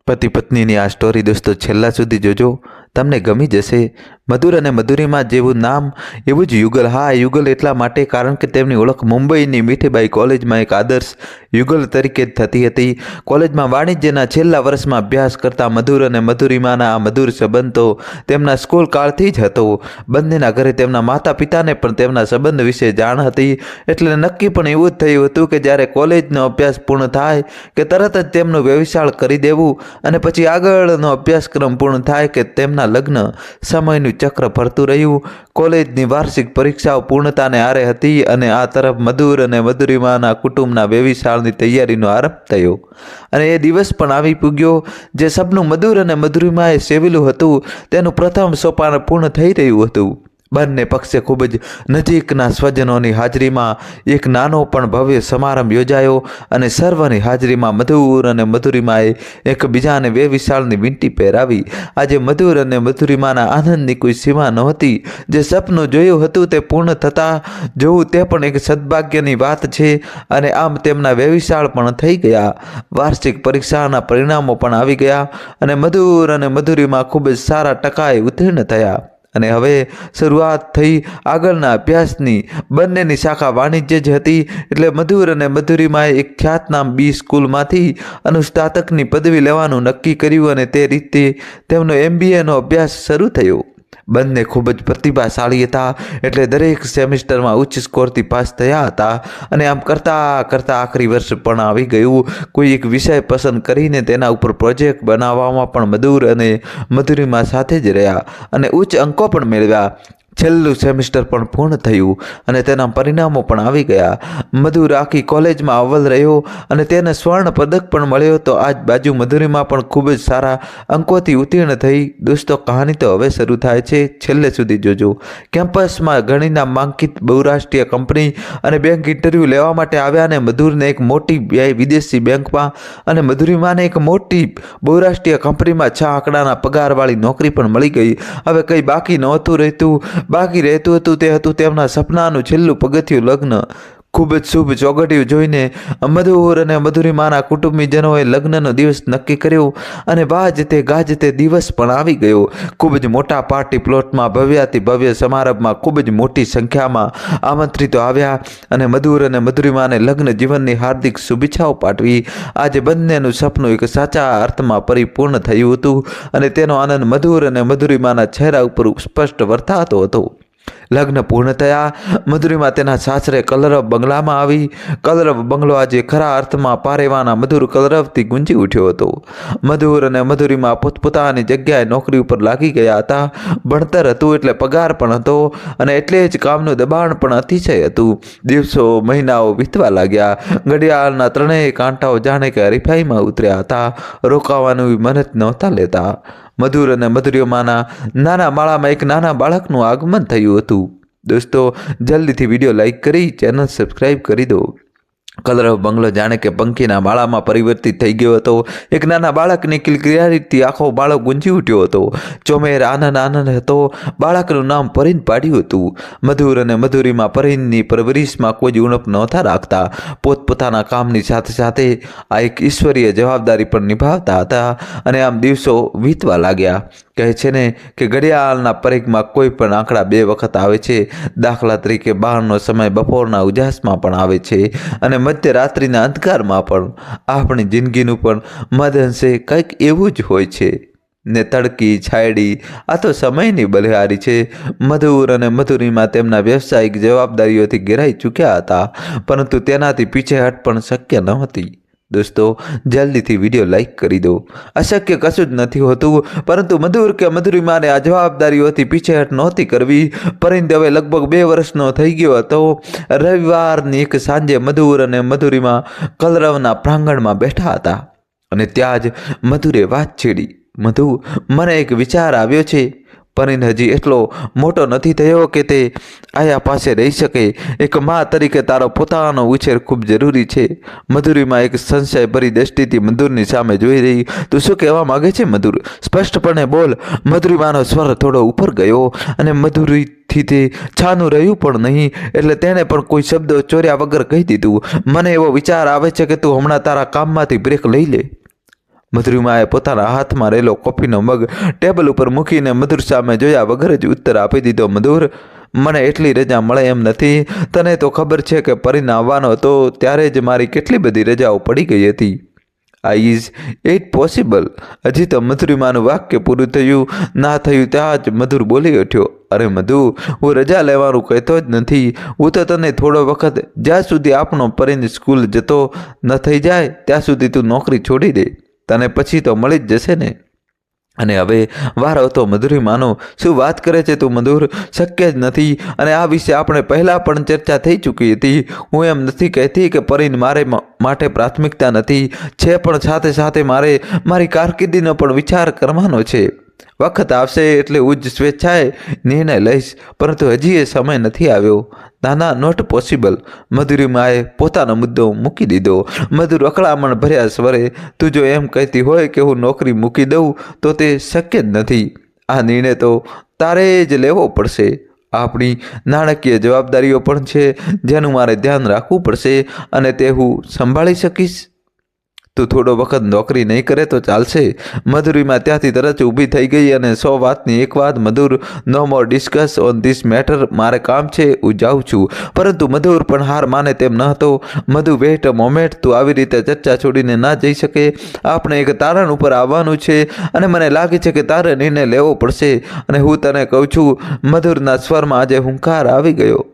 પતિ પત્નીની આ સ્ટોરી દોસ્તો છેલ્લા સુધી જોજો, તમને ગમી જશે। મધુર અને મધુરીમાં જેવું નામ એવું જ યુગલ। હા, યુગલ એટલા માટે કારણ કે તેમની ઓળખ મુંબઈની મીઠીબાઈ કોલેજમાં એક આદર્શ યુગલ તરીકે જ થતી હતી। કોલેજમાં વાણિજ્યના છેલ્લા વર્ષમાં અભ્યાસ કરતા મધુર અને મધુરીમાના આ મધુર સંબંધ તો તેમના સ્કૂલ કાળથી જ હતો। બંનેના ઘરે તેમના માતા પિતાને પણ તેમના સંબંધ વિશે જાણ હતી, એટલે નક્કી પણ એવું જ થયું હતું કે જ્યારે કોલેજનો અભ્યાસ પૂર્ણ થાય કે તરત જ તેમનું વ્યવસાય કરી દેવું અને પછી આગળનો અભ્યાસક્રમ પૂર્ણ થાય કે તેમના લગ્ન। સમયનું ચક્ર ફરતું રહ્યું। કોલેજની વાર્ષિક પરીક્ષાઓ પૂર્ણતાને આરે હતી અને આ તરફ મધુર અને મધુરીમાના કુટુંબના વ્યવસાયની તૈયારીનો આરંભ થયો અને એ દિવસ પણ આવી પૂગ્યો જે સપનું મધુર અને મધુરીમાએ સેવેલું હતું તેનું પ્રથમ સોપાન પૂર્ણ થઈ રહ્યું હતું। બંને પક્ષે ખૂબ જ નજીકના સ્વજનોની હાજરીમાં એક નાનો પણ ભવ્ય સમારંભ યોજાયો અને સર્વની હાજરીમાં મધુર અને મધુરીમાએ એકબીજાને વ્યવસાયની વીંટી પહેરાવી। આજે મધુર અને મધુરીમાના આનંદની કોઈ સીમા નહોતી। જે સપનું જોયું હતું તે પૂર્ણ થતાં જોવું તે પણ એક સદભાગ્યની વાત છે અને આમ તેમના વ્યવસાય પણ થઈ ગયા। વાર્ષિક પરીક્ષાના પરિણામો પણ આવી ગયા અને મધુર અને મધુરીમા ખૂબ જ સારા ટકાએ ઉત્તીર્ણ થયા અને હવે શરૂઆત થઈ આગળના અભ્યાસની। બંનેની શાખા વાણિજ્ય જ હતી, એટલે મધુર અને મધુરીમાએ એક ખ્યાતનામ બી સ્કૂલમાંથી અનુસ્નાતકની પદવી લેવાનું નક્કી કર્યું અને તે રીતે તેમનો MBAનો અભ્યાસ શરૂ થયો। બંને ખૂબ જ પ્રતિભાશાળી હતા, એટલે દરેક સેમિસ્ટરમાં ઉચ્ચ સ્કોરથી પાસ થયા હતા અને આમ કરતાં કરતાં આખરી વર્ષ પણ આવી ગયું। કોઈ એક વિષય પસંદ કરીને તેના ઉપર પ્રોજેક્ટ બનાવવામાં પણ મધુર અને મધુરીમા સાથે જ રહ્યા અને ઉચ્ચ અંકો પણ મેળવ્યા। છેલ્લું સેમિસ્ટર પણ પૂર્ણ થયું અને તેના પરિણામો પણ આવી ગયા। મધુર આખી કોલેજમાં અવ્વલ રહ્યો અને તેને સ્વર્ણ પદક પણ મળ્યો, તો આ જ બાજુ મધુરીમા પણ ખૂબ જ સારા અંકોથી ઉત્તીર્ણ થઈ। દોસ્તો, કહાની તો હવે શરૂ થાય છે, છેલ્લે સુધી જોજો। કેમ્પસમાં ઘણી નામાંકિત બહુરાષ્ટ્રીય કંપની અને બેંક ઇન્ટરવ્યૂ લેવા માટે આવ્યા અને મધુરને એક મોટી વિદેશી બેંકમાં અને મધુરીમાને એક મોટી બહુરાષ્ટ્રીય કંપનીમાં 6 આંકડાના પગારવાળી નોકરી પણ મળી ગઈ। હવે કંઈ બાકી નહોતું રહેતું। બાકી રહેતું હતું તે હતું તેમના સપનાનું છેલ્લું પગથિયું, લગ્ન। ખૂબ જ શુભ ચોઘડિયું જોઈને મધુર અને મધુરીમાના કુટુંબીજનોએ લગ્નનો દિવસ નક્કી કર્યો અને વાજતે ગાજતે દિવસ પણ આવી ગયો। ખૂબ જ મોટા પાર્ટી પ્લોટમાં ભવ્યાતિ ભવ્ય સમારંભમાં ખૂબ જ મોટી સંખ્યામાં આમંત્રિતો આવ્યા અને મધુર અને મધુરીમાને લગ્ન જીવનની હાર્દિક શુભેચ્છાઓ પાઠવી। આજે બંનેનું સપનું એક સાચા અર્થમાં પરિપૂર્ણ થયું હતું અને તેનો આનંદ મધુર અને મધુરીમાના ચહેરા ઉપર સ્પષ્ટ વર્તાતો હતો। લગ્ન પૂર્ણ થયા। મધુરીમા તેના સાસરે કલરવ બંગલામાં આવી। કલરવ બંગલો આજે ખરા અર્થમાં પારેવાના મધુર કલરવથી ગુંજી ઉઠ્યો હતો। મધુર અને મધુરીમા પોતપોતાની જગ્યાએ નોકરી ઉપર લાગી ગયા હતા। ભણતર હતું એટલે પગાર પણ હતો અને એટલે જ કામનું દબાણ પણ અતિશય હતું। દિવસો મહિનાઓ વીતવા લાગ્યા। ઘડિયાળના ત્રણેય કાંટાઓ જાણે કે હરીફાઈમાં ઉતર્યા હતા। રોકાવાનું મનત નહોતા લેતા। મધુર અને મધુરીમાના નાના માળામાં એક નાના બાળકનું આગમન થયું હતું। દોસ્તો, જલ્દીથી વિડીયો લાઈક કરી ચેનલ સબસ્ક્રાઈબ કરી દો। કલરવ બંગલો જાણે કે પંખીના માળામાં પરિવર્તિત થઈ ગયો હતો। એક નાના બાળકની કિલકિલારીથી આખો બાળક ગુંજી ઉઠ્યો હતો। ચોમેર આનંદ હતો। બાળકનું નામ પરીન પાડ્યું હતું। મધુર અને મધુરીમા પરીનની પરવરિશમાં કોઈ જ ઉણપ નહોતા રાખતા। પોતપોતાના કામની સાથે સાથે આ એક ઈશ્વરીય જવાબદારી પણ નિભાવતા હતા અને આમ દિવસો વીતવા લાગ્યા। કહે છે ને કે ઘડિયાળના પરિઘમાં કોઈ પણ આંકડા 2 વખત આવે છે। દાખલા તરીકે 12નો સમય બપોરના ઉજાસમાં પણ આવે છે અને મધ્યરાત્રિના અંધકારમાં પણ। આપણી જિંદગીનું પણ મદઅંશે કંઈક એવું જ હોય છે ને તડકી છાયડી આ તો સમયની બલિહારી છે। મધુર અને મધુરીમા તેમના વ્યવસાયિક જવાબદારીઓથી ઘેરાઈ ચૂક્યા હતા, પરંતુ તેનાથી પીછેહટ પણ શક્ય નહોતી। દોસ્તો, જલ્દીથી વિડીયો લાઈક કરી દો। અશક્ય કશું જ નથી હોતું, પરંતુ મધુર કે મધુરીમાને આ જવાબદારીઓથી પીછેહટ નહોતી કરવી। પરંતુ હવે લગભગ 2 વર્ષનો થઈ ગયો હતો। રવિવારની એક સાંજે મધુર અને મધુરીમા કલરવના પ્રાંગણમાં બેઠા હતા અને ત્યાં જ મધુરે વાત છેડી, મધુ, મને એક વિચાર આવ્યો છે। પરીન હજી એટલો મોટો નથી થયો કે તે આયા પાસે રહી શકે। એક મા તરીકે તારો પોતાનો ઉછેર ખૂબ જરૂરી છે। મધુરીમા એક સંશયભરી દ્રષ્ટિથી મધુરની સામે જોઈ રહી। તું શું કહેવા માંગે છે મધુર? સ્પષ્ટપણે બોલ। મધુરીમાનો સ્વર થોડો ઉપર ગયો અને મધુરીથી તે છાનું રહ્યું પણ નહીં, એટલે તેણે પણ કોઈ શબ્દો ચોર્યા વગર કહી દીધું, મને એવો વિચાર આવે છે કે તું હમણાં તારા કામમાંથી બ્રેક લઈ લે। મધુરિમાએ પોતાના હાથમાં રહેલો કોફીનો મગ ટેબલ ઉપર મૂકીને મધુર સામે જોયા વગર જ ઉત્તર આપી દીધો. મધુર, મને એટલી રજા મળે એમ નથી. તને તો ખબર છે કે પરીને આવવાનો હતો ત્યારે જ મારી કેટલી બધી રજાઓ પડી ગઈ હતી. Is it possible? હજી તો મધુરિમાનું વાક્ય પૂરું થયું ના થયું ત્યાં જ મધુર બોલી ઉઠ્યો, અરે મધુ, હું રજા લેવાનું કહેતો જ નથી. હું તો તને થોડો વખત, જ્યાં સુધી આપણો પરીને સ્કૂલ જતો ન થઈ જાય ત્યાં સુધી તું નોકરી છોડી દે. તને પછી તો મળી જ જશે ને. અને હવે વારો હતો મધુરિમાનો. શું વાત કરે છે તું મધુર? શક્ય જ નથી. અને આ વિશે આપણે પહેલાં પણ ચર્ચા થઈ ચૂકી હતી. હું એમ નથી કહેતી કે પરીને મારે માટે પ્રાથમિકતા નથી. છે, પણ સાથે સાથે મારે મારી કારકિર્દીનો પણ વિચાર કરવાનો છે. વખત આવશે એટલે હું જ સ્વેચ્છાએ નિર્ણય લઈશ, પરંતુ હજી એ સમય નથી આવ્યો. ના, નોટ પોસિબલ. મધુરિમાએ પોતાનો મુદ્દો મૂકી દીધો. મધુર અકળામણ ભર્યા સ્વરે, તું જો એમ કહેતી હોય કે હું નોકરી મૂકી દઉં તો તે શક્ય જ નથી. આ નિર્ણય તો તારે જ લેવો પડશે. આપણી નાણાકીય જવાબદારીઓ પણ છે જેનું મારે ધ્યાન રાખવું પડશે, અને તે હું સંભાળી શકીશ. તું થોડો વખત નોકરી નહીં કરે તો ચાલશે. મધુરિમા ત્યાંથી તરત ઊભી થઈ ગઈ અને 100 વાતની એક વાત, મધુર, નો મોર ડિસ્કસ ઓન ધીસ મેટર. મારે કામ છે, હું જાઉં છું. પરંતુ મધુર પણ હાર માને તેમ ન હતો. મધુ, વેઇટ અ મોમેન્ટ. તું આવી રીતે ચર્ચા છોડીને ના જઈ શકે. આપણે એક તારણ ઉપર આવવાનું છે અને મને લાગે છે કે તારે નિર્ણય લેવો પડશે. અને હું તને કહું છું. મધુરના સ્વરમાં આજે હુંકાર આવી ગયો.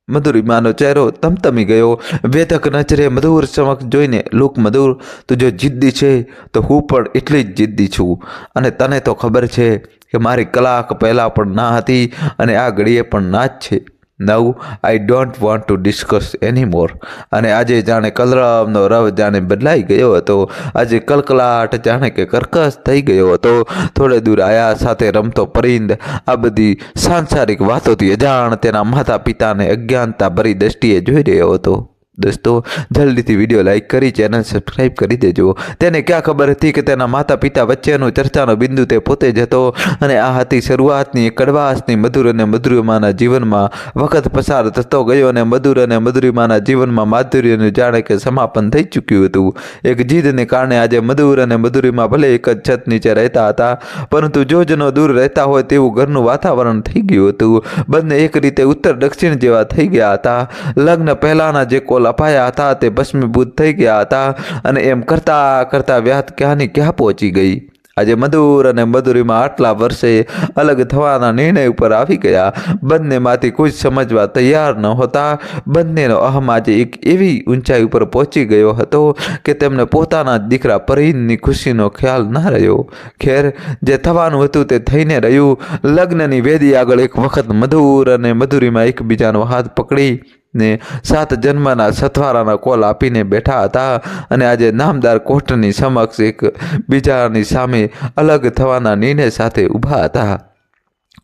મધુરિમાનો ચહેરો તમતમી ગયો. વેધક નજરે મધુર સમક્ષ જોઈને, લુક મધુર, તું જો જિદ્દી છે તો હું પણ એટલી જ જિદ્દી છું. અને તને તો ખબર છે કે મારી કલાક પહેલાં પણ ના હતી અને આ ઘડીએ પણ ના જ છે. Now, I don't want to discuss any more. અને આજે જાણે કલરવનો રવ જાણે બદલાઈ ગયો હતો. આજે કલકલાટ જાણે કે કર્કશ થઈ ગયો હતો. થોડે દૂર આયા સાથે રમતો પરિંદ આ બધી સાંસારિક વાતોથી અજાણ તેના માતા પિતાને અજ્ઞાનતા ભરી દ્રષ્ટિએ જોઈ રહ્યો હતો. દોસ્તો, જલ્દીથી વિડીયો લાઈક કરી ચેનલ સબસ્ક્રાઈબ કરી દેજો. તેને ક્યાં ખબર હતી કે તેના માતા પિતા વચ્ચેનો ચર્ચાનો બિંદુ તે પોતે જ હતો. અને આ હતી શરૂઆતની કડવાશની. મધુર અને મધુરિમાના જીવનમાં વખત પસાર થતો ગયો અને મધુર અને મધુરિમાના જીવનમાં માધુર્યનું જાણે કે સમાપન થઈ ચૂક્યું હતું. એક જીદને કારણે આજે મધુર અને મધુરિમા ભલે એક જ છત નીચે રહેતા હતા, પરંતુ જોજનો દૂર રહેતા હોય તેવું ઘરનું વાતાવરણ થઈ ગયું હતું. બંને એક રીતે ઉત્તર દક્ષિણ જેવા થઈ ગયા હતા. લગ્ન પહેલાના જે કોલ અપાયા હતા તે ભસ્મીભૂત થઈ ગયા હતા. અને એમ કરતા કરતા વ્યાત ક્યાંની ક્યાં પહોંચી ગઈ. આજે મધુર અને મધુરિમા આટલા વર્ષે અલગ થવાના નિર્ણય ઉપર આવી ગયા. બંનેમાંથી કોઈ સમજવા તૈયાર ન હોતા. બંનેનો અહમ આજે એક એવી ઊંચાઈ ઉપર પહોંચી ગયો હતો કે તેમને પોતાના દીકરા પરીનની ખુશીનો ખ્યાલ ના રહ્યો. ખેર, જે થવાનું હતું તે થઈને રહ્યું. લગ્નની વેદી આગળ એક વખત મધુર અને મધુરિમા એકબીજાનો હાથ પકડી ને 7 જન્મના સથવારાના કોલ આપીને બેઠા હતા. અને આજે નામદાર કોર્ટની સમક્ષ એક બીજાની સામે અલગ થવાના નિર્ણય સાથે ઊભા હતા.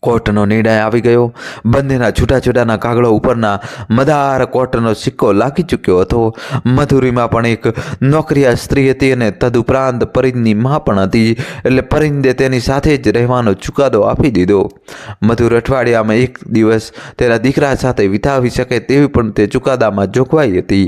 કોર્ટનો નિર્ણય આવી ગયો. બંનેના છૂટા છૂટાના કાગળો ઉપરના મદાર કોર્ટનો સિક્કો લાગી ચૂક્યો હતો. મધુરિમા પણ એક નોકરિયા સ્ત્રી હતી અને તદુપરાંત પરિંદની મા પણ હતી. એટલે પરિંદે તેની સાથે જ રહેવાનો ચુકાદો આપી દીધો. મધુર અઠવાડિયામાં એક દિવસ તેના દીકરા સાથે વિતાવી શકે તેવી પણ તે ચુકાદામાં જોગવાઈ હતી.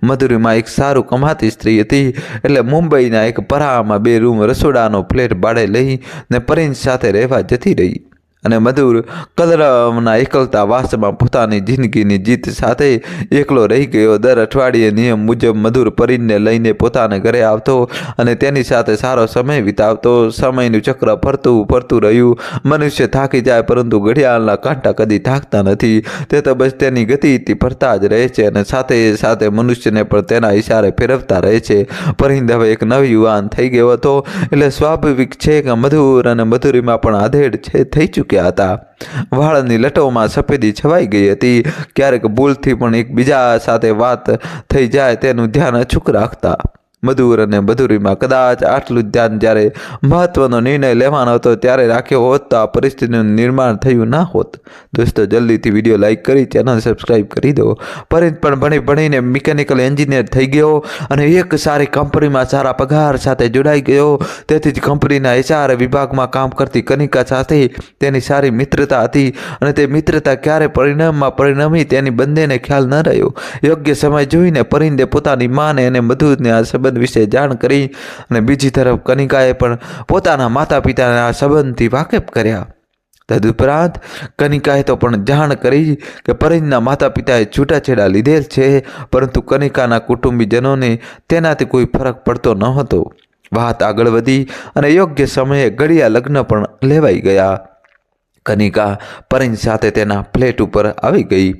મધુરિમા એક સારું કમાતી સ્ત્રી હતી. એટલે મુંબઈના એક પરામાં 2 રૂમ રસોડાનો ફ્લેટ ભાડે લઈ ને પરિંદ સાથે રહેવા જતી રહી. અને મધુર કલરવના એકલતા વાસમાં પોતાની જિંદગીની જીત સાથે એકલો રહી ગયો. દર અઠવાડિયે નિયમ મુજબ મધુર પરિંદને લઈને પોતાના ઘરે આવતો અને તેની સાથે સારો સમય વિતાવતો. સમયનું ચક્ર ફરતું રહ્યું. મનુષ્ય થાકી જાય પરંતુ ઘડિયાળના કાંટા કદી થાકતા નથી. તે તો બસ તેની ગતિથી ફરતા જ રહે છે અને સાથે સાથે મનુષ્યને પણ તેના ઇશારે ફેરવતા રહે છે. પરિંદ હવે એક નવ યુવાન થઈ ગયો હતો. એટલે સ્વાભાવિક છે કે મધુર અને મધુરિમા પણ આધેડ થઈ ચૂક્યા હતા. વાળની લટોમાં સફેદી છવાઈ ગઈ હતી. ક્યારેક ભૂલથી પણ એકબીજા સાથે વાત થઈ જાય તેનું ધ્યાન અચૂક રાખતા. મધુર અને મધુરિમા કદાચ આટલું જ ધ્યાન જ્યારે મહત્વનો નિર્ણય લેવાનો હતો ત્યારે રાખ્યો હોત તો આ પરિસ્થિતિનું નિર્માણ થયું ના હોત. દોસ્તો, જલ્દીથી વિડીયો લાઈક કરી ચેનલ સબસ્ક્રાઈબ કરી દો. પરિંદ પણ ભણીને મિકેનિકલ એન્જિનિયર થઈ ગયો અને એક સારી કંપનીમાં સારા પગાર સાથે જોડાઈ ગયો. તેથી જ કંપનીના HR વિભાગમાં કામ કરતી કનિકા સાથે તેની સારી મિત્રતા હતી અને તે મિત્રતા ક્યારે પરિણામમાં પરિણમી તેની બંનેને ખ્યાલ ન રહ્યો. યોગ્ય સમય જોઈને પરિંદે પોતાની માને અને મધુરને આ સંબંધ સંબંધ વિશે જાણ કરી અને બીજી તરફ કનિકાએ પણ પોતાના માતા પિતાના સંબંધથી વાકેફ કર્યા. તદુપરાંત કનિકાએ તો પણ જાણ કરી કે પરિણના માતા પિતાએ છૂટાછેડા લીધેલ છે, પરંતુ કનિકાના કુટુંબીજનોને તેનાથી કોઈ ફરક પડતો ન હતો. વાત આગળ વધી અને યોગ્ય સમયે ઘડિયા લગ્ન પણ લેવાઈ ગયા. કનિકા પરિણ સાથે તેના ફ્લેટ ઉપર આવી ગઈ.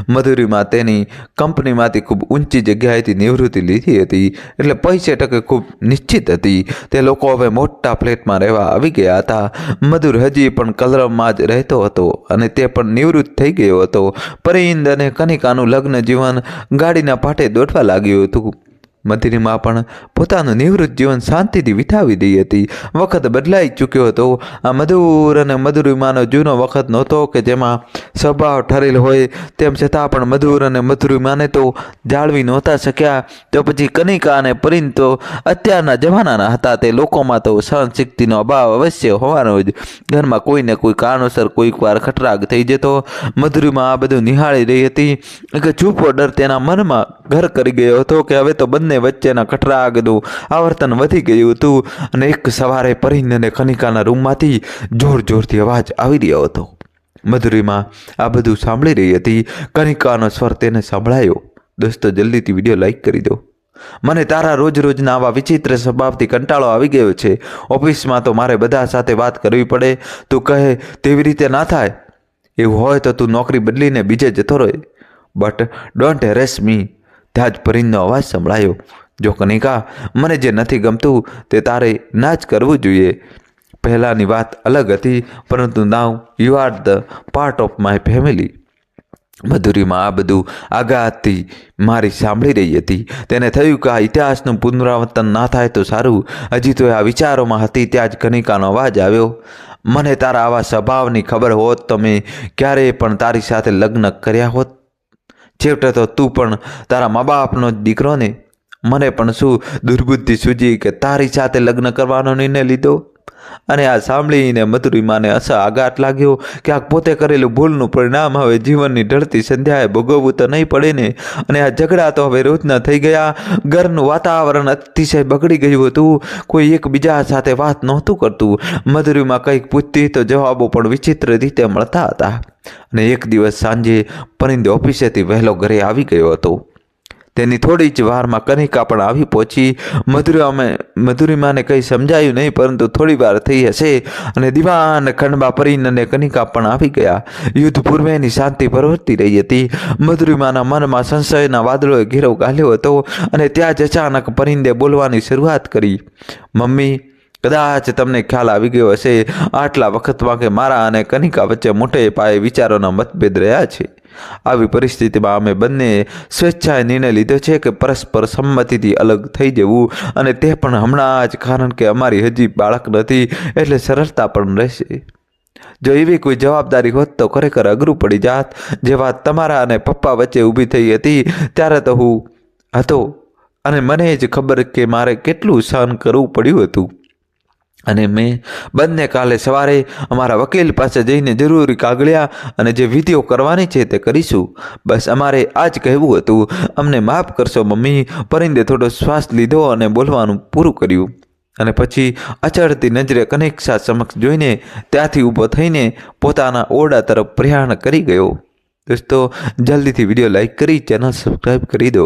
મધુરીમાં તેની કંપનીમાંથી ખૂબ ઊંચી જગ્યાએથી નિવૃત્તિ લીધી હતી, એટલે પૈસે ટકે ખૂબ નિશ્ચિત હતી. તે લોકો હવે મોટા ફ્લેટમાં રહેવા આવી ગયા હતા. મધુર હજી પણ કલરવમાં જ રહેતો હતો અને તે પણ નિવૃત્ત થઈ ગયો હતો. પરિણ અને કનિકાનું લગ્ન જીવન ગાડીના પાટે દોડવા લાગ્યું હતું. મધુરીમાં પણ પોતાનું નિવૃત્ત જીવન શાંતિથી વિતાવી રહી હતી. વખત બદલાઈ ચૂક્યો હતો. આ મધુર અને મધુરીમાનો જૂનો વખત નહોતો કે જેમાં સ્વભાવ ઠરેલ હોય, તેમ છતાં પણ મધુર અને મધુરીમાને તો જાળવી નહોતા શક્યા. તો પછી કનિકા અને પરિણ તો અત્યારના જમાનાના હતા. તે લોકોમાં તો સહનશક્તિનો અભાવ અવશ્ય હોવાનો જ. ઘરમાં કોઈને કોઈ કારણોસર કોઈક વાર ખટરાગ થઈ જતો. મધુરીમાં આ બધું નિહાળી રહી હતી. એક છૂપો ડર તેના મનમાં ઘર કરી ગયો હતો કે હવે તો બંને વચ્ચેના ખટરાગનું આવર્તન વધી ગયું હતું. અને એક સવારે પરિણ અને કનિકાના રૂમમાંથી જોર જોરથી અવાજ આવી રહ્યો હતો. મધુરીમાં આ બધું સાંભળી રહી હતી. કનિકાનો સ્વર તેને સંભળાયો. દોસ્તો, જલ્દીથી વિડીયો લાઈક કરી દો. મને તારા રોજ રોજના આવા વિચિત્ર સ્વભાવથી કંટાળો આવી ગયો છે. ઓફિસમાં તો મારે બધા સાથે વાત કરવી પડે. તું કહે તેવી રીતે ના થાય. એવું હોય તો તું નોકરી બદલીને બીજે જતો રહે. બટ ડોન્ટ હેરેસ મી. ત્યાં જ પરિણનો અવાજ સંભળાયો. જો કનિકા, મને જે નથી ગમતું તે તારે ના જ કરવું જોઈએ. પહેલાંની વાત અલગ હતી, પરંતુ now you are the part of my family. મધુરીમાં આ બધું આઘાતથી મારી સાંભળી રહી હતી. તેને થયું કે આ ઇતિહાસનું પુનરાવર્તન ના થાય તો સારું. હજી તો આ વિચારોમાં હતી ત્યાં જ કનિકાનો અવાજ આવ્યો. મને તારા આવા સ્વભાવની ખબર હોત તો મેં ક્યારેય પણ તારી સાથે લગ્ન કર્યા હોત. છેવટે તો તું પણ તારા મા બાપનો જ દીકરો ને. મને પણ શું દુર્બુદ્ધિ સૂજી કે તારી સાથે લગ્ન કરવાનો નિર્ણય લીધો. અને આ સાંભળીને મધુરીમાને આઘાત લાગ્યો કે આ પોતે કરેલું ભૂલનું પરિણામ હવે જીવનની ઢળતી સંધ્યાએ ભોગવવું તો નહીં પડે ને. અને આ ઝઘડા તો હવે રોજના થઈ ગયા. ઘરનું વાતાવરણ અતિશય બગડી ગયું હતું. કોઈ એકબીજા સાથે વાત નહોતું કરતું. મધુરીમાં કંઈક પૂછતી તો જવાબો પણ વિચિત્ર રીતે મળતા હતા. અને એક દિવસ સાંજે પરિણ ઓફિસેથી વહેલો ઘરે આવી ગયો હતો. તેની થોડી જ વારમાં કનિકા પણ આવી પહોંચી. મધુરીમાને કંઈ સમજાયું નહીં, પરંતુ થોડી વાર થઈ હશે અને દિવાન ખંડમાં પરિણ અને કનિકા પણ આવી ગયા. યુદ્ધ પૂર્વેની શાંતિ પ્રવર્તી રહી હતી. મધુરીમાના મનમાં સંશયના વાદળોએ ઘેરો ગાલ્યો હતો. અને ત્યાં જ અચાનક પરિણે બોલવાની શરૂઆત કરી. મમ્મી, કદાચ તમને ખ્યાલ આવી ગયો હશે આટલા વખતમાં કે મારા અને કનિકા વચ્ચે મોટે પાયે વિચારોના મતભેદ રહ્યા છે. આવી પરિસ્થિતિમાં અમે બંને સ્વેચ્છાએ નિર્ણય લીધો છે કે પરસ્પર સંમતિથી અલગ થઈ જવું, અને તે પણ હમણાં જ, કારણ કે અમારી હજી બાળક નથી, એટલે સરળતા પણ રહેશે. જો એવી કોઈ જવાબદારી હોત તો ખરેખર અઘરું પડી જાત. જે વાત તમારા અને પપ્પા વચ્ચે ઊભી થઈ હતી ત્યારે તો હું હતો, અને મને જ ખબર કે મારે કેટલું સહન કરવું પડ્યું હતું. અને મેં બંને કાલે સવારે અમારા વકીલ પાસે જઈને જરૂરી કાગળિયા અને જે વિધિઓ કરવાની છે તે કરીશું. બસ અમારે આ જ કહેવું હતું. અમને માફ કરશો મમ્મી. પરિણે થોડો શ્વાસ લીધો અને બોલવાનું પૂરું કર્યું. અને પછી અચળતી નજરે કનિકા સમક્ષ જોઈને ત્યાંથી ઊભો થઈને પોતાના ઓરડા તરફ પ્રયાણ કરી ગયો. દોસ્તો, જલ્દીથી વિડીયો લાઈક કરી ચેનલ સબસ્ક્રાઈબ કરી દો.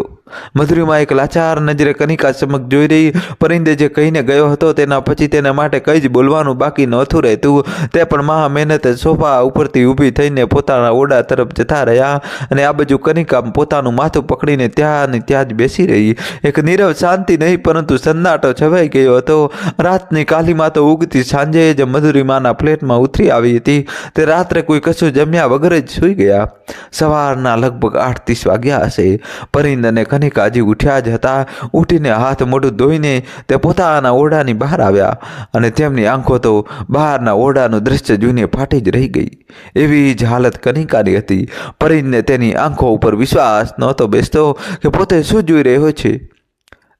મધુરીમાં એક લાચાર નજરે કનિકા સમક્ષ જોઈ રહી. પરિણે જે કહીને ગયો હતો તેના પછી તેના માટે કંઈ જ બોલવાનું બાકી નહોતું રહેતું. તે પણ મહા મહેનતે સોફા ઉપરથી ઊભી થઈને પોતાના ઓરડા તરફ જતા રહ્યા. અને આ બાજુ કનિકા પોતાનું માથું પકડીને ત્યાં જ બેસી રહી. એક નીરવ શાંતિ નહીં, પરંતુ સન્નાટો છવાઈ ગયો હતો. રાતની કાલીમાં તો ઉગતી સાંજે જ મધુરીમાના ફ્લેટમાં ઉતરી આવી હતી. તે રાત્રે કોઈ કશું જમ્યા વગર જ સૂઈ ગયા. સવારના લગભગ 8:30 વાગ્યા હશે. પરિણ અને કનિકા હજી ઉઠ્યા જ હતા. ઉઠીને હાથ મોઢું ધોઈને તે પોતાના ઓરડાની બહાર આવ્યા. અને તેમની આંખો તો બહારના ઓરડાનું દ્રશ્ય જોઈને ફાટી જ રહી ગઈ. એવી જ હાલત કનિકાની હતી. પરિણને તેની આંખો ઉપર વિશ્વાસ નહોતો બેસતો કે પોતે શું જોઈ રહ્યો છે.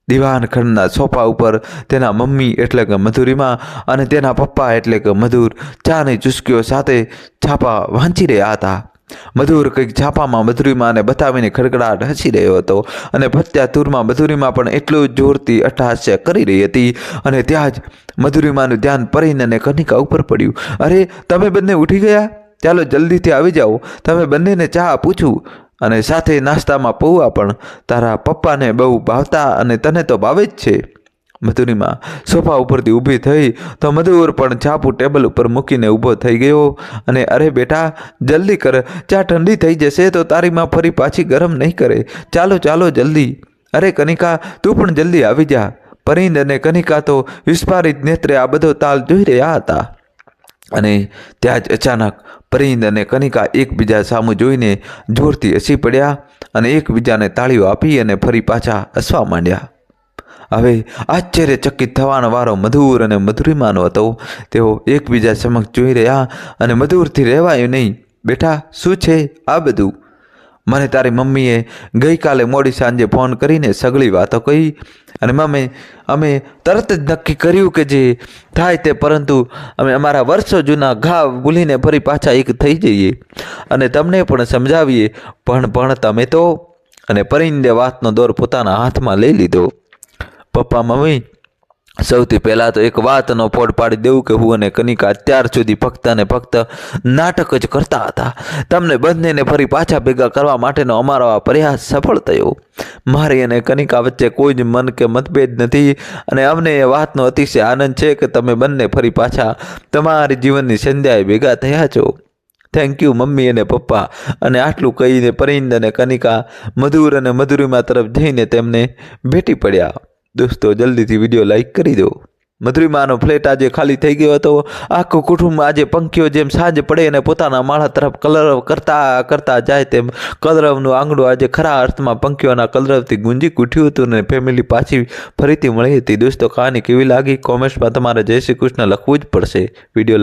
દિવાન ખંડના સોફા ઉપર તેના મમ્મી એટલે કે મધુરીમાં અને તેના પપ્પા એટલે કે મધુર ચાની ચુસ્કીઓ સાથે છાપા વાંચી રહ્યા હતા. મધુર કંઈક છાપામાં મધુરીમાને બતાવીને ખડખડાટ હસી રહ્યો હતો અને ભત્યા તૂરમાં મધુરીમાં પણ એટલું જોરથી અટ્ટહાસ્ય કરી રહી હતી અને ત્યાં જ મધુરીમાનું ધ્યાન પરીન અને કનિકા ઉપર પડ્યું. અરે, તમે બંને ઉઠી ગયા? ચાલો જલ્દીથી આવી જાઓ, તમે બંનેને ચા પૂછું અને સાથે નાસ્તામાં પૌવા પણ. તારા પપ્પાને બહુ ભાવતા અને તને તો ભાવે જ છે. મધુરીમાં સોફા ઉપરથી ઊભી થઈ તો મધુર પણ છાપુ ટેબલ ઉપર મૂકીને ઊભો થઈ ગયો અને અરે બેટા, જલ્દી કર, ચા ઠંડી થઈ જશે તો તારી માં ફરી પાછી ગરમ નહીં કરે. ચાલો ચાલો જલ્દી. અરે કનિકા, તું પણ જલ્દી આવી જા. પરિંદ અને કનિકા તો વિસ્ફારિત નેત્રે આ બધો તાલ જોઈ રહ્યા હતા અને ત્યાં જ અચાનક પરિંદ અને કનિકા એકબીજા સામું જોઈને જોરથી હસી પડ્યા અને એકબીજાને તાળીઓ આપી અને ફરી પાછા હસવા માંડ્યા. હવે આશ્ચર્યચકિત થવાનો વારો મધુર અને મધુરીમાનો હતો. તેઓ એકબીજા સમક્ષ જોઈ રહ્યા અને મધુરથી રહેવાયું નહીં. બેટા, શું છે આ બધું? મને તારી મમ્મીએ ગઈકાલે મોડી સાંજે ફોન કરીને સગળી વાતો કહી અને અમે તરત જ નક્કી કર્યું કે જે થાય તે, પરંતુ અમે અમારા વર્ષો જૂના ઘા ભૂલીને ફરી પાછા એક થઈ જઈએ અને તમને પણ સમજાવીએ. પણ તમે તો... અને પરિંદે વાતનો દોર પોતાના હાથમાં લઈ લીધો. પપ્પા મમ્મી, સૌથી પહેલાં તો એક વાતનો પોડ પાડી દેવું કે હું અને કનિકા અત્યાર સુધી ફક્ત અને ફક્ત નાટક જ કરતા હતા. તમને બંનેને ફરી પાછા ભેગા કરવા માટેનો અમારો આ પ્રયાસ સફળ થયો. મારી અને કનિકા વચ્ચે કોઈ જ મન કે મતભેદ નથી અને અમને એ વાતનો અતિશય આનંદ છે કે તમે બંને ફરી પાછા તમારી જીવનની સંધ્યાએ ભેગા થયા છો. થેન્ક યુ મમ્મી અને પપ્પા. અને આટલું કહીને પરિંદ અને કનિકા મધુર અને મધુરીમાં તરફ જઈને તેમને ભેટી પડ્યા. દોસ્તો, જલ્દીથી વિડીયો લાઈક કરી દો. મધુરીમાનો ફ્લેટ આજે ખાલી થઈ ગયો હતો. આખું કુટુંબ આજે પંખીઓ જેમ સાંજ પડે અને પોતાના માળા તરફ કલરવ કરતા જાય તેમ કલરવનું આંગણું આજે ખરા અર્થમાં પંખીઓના કલરવથી ગુંજી ઉઠ્યું હતું અને ફેમિલી પાછી ફરીથી મળી હતી. દોસ્તો, કહાની કેવી લાગી કોમેન્ટ્સમાં તમારે જય શ્રી કૃષ્ણ લખવું જ પડશે. વિડીયો